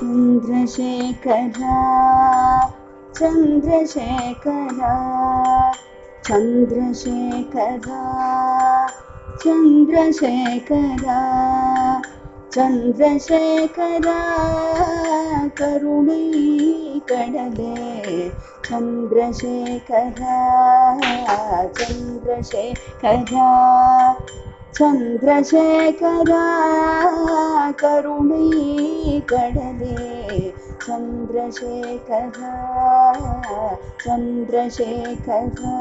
चन्द्रशेखरा चन्द्रशेखरा चन्द्रशेखरा चन्द्रशेखरा चन्द्रशेखरा करुणै कडले चन्द्रशेखरा चन्द्रशेखरा चन्द्रशेखरा करुणै कडले चन्द्रशेखरा चन्द्रशेखरा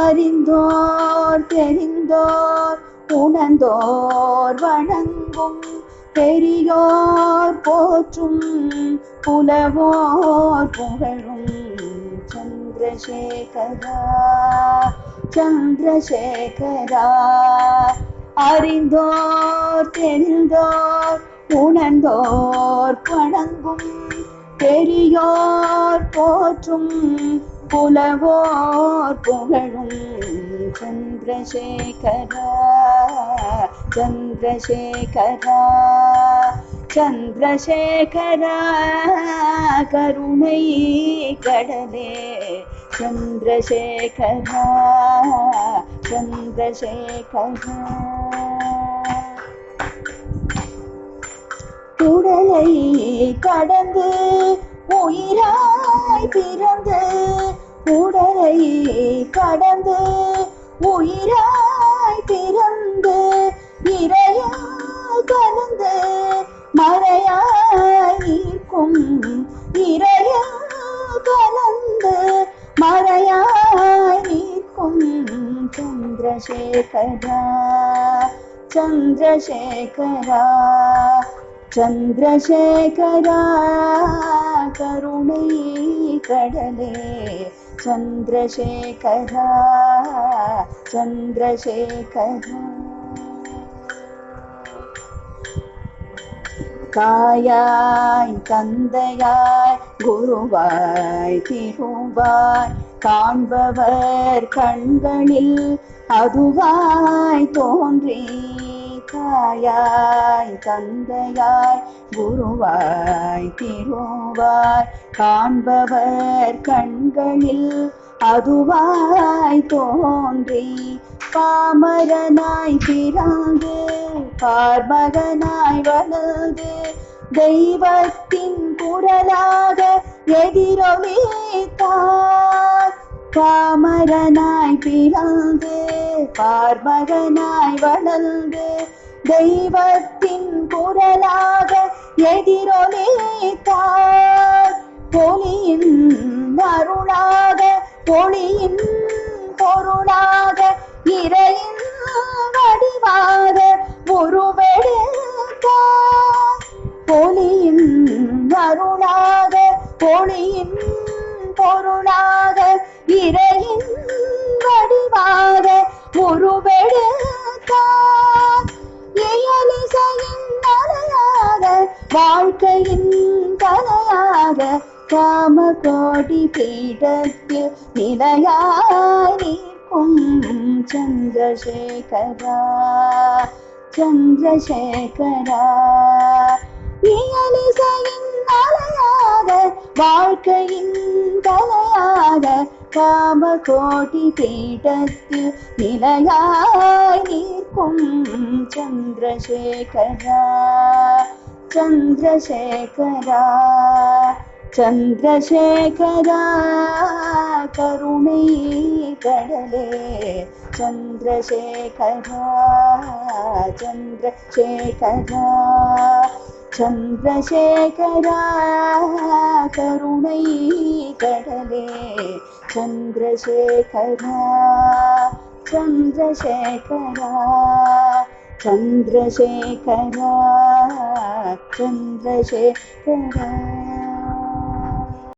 அறிந்தோர் தெரிந்தோர் உணர்ந்தோர் வணங்கும் பெரியோர் போற்றும் புலவோர் புகழும் சந்திரசேகரா சந்திரசேகரா அறிந்தோர் தெரிந்தோர் உணர்ந்தோர் வணங்கும் பெரியோர் போற்றும் புலவோர் புகழும் சந்திரசேகரா சந்திரசேகரா சந்திரசேகரா கருணை கடலே சந்திரசேகரா சந்திரசேகரா உடலை கடந்து உயிராய் பிறந்து உடலை கடந்து உயிராய் பிறந்து இறையா கலந்து மறையாய் நிற்கும் இறையா கலந்து மறையாய் நிற்கும் சந்திரசேகரா சந்திரசேகரா சந்திரசேகரா கருணை கடலே சந்திரசேகரா சந்திரசேகரா தாயாய் தந்தையாய் குருவாய் திருவாய் காண்பவர் கண்களில் அதுவாய் தோன்றி தாயாய் தந்தையாய் குருவாய் திருவாய் காண்பவர் கண்களில் அதுவாய் தோன்றி பாமரனாய் பிறந்து பார்மகனாய் வளர்ந்து தெய்வத்தின் குரலாக எதிரொலித்தார் பாமரனாய் பிறந்து பார்மகனாய் வளர்ந்து தெய்வத்தின் குரலாக எதிரொலித்தார் ஒளியின் அருளாக ஒளியின் பொருளாக இறையின் வடிவாக உருவெடுத்தார் ஒளியின் அருளாக ஒளியின் பொருளாக இறையின் வடிவாக உருவெடுத்தார் இயலிசையின் தலையாக வாழ்க்கையின் தலையாக காமகோடி பீடத்தில் நிலையாய் நிற்கும் சந்திரசேகரா சந்திரசேகரா இயலிசையின் தலையாக வாழ்க்கையின் தலையாக காமகோடி பீடத்தில் நிலையாய் நிற்கும் சந்திரசேகரா சந்திரசேகரா சந்திரசேகரா கருணை கடலே சந்திரசேகரா சந்திரசேகரா சந்திரசேகரா கருணை கடலே சந்திரசேகரா சந்திரசேகரா சந்திரசேகரா சந்திரசேகரா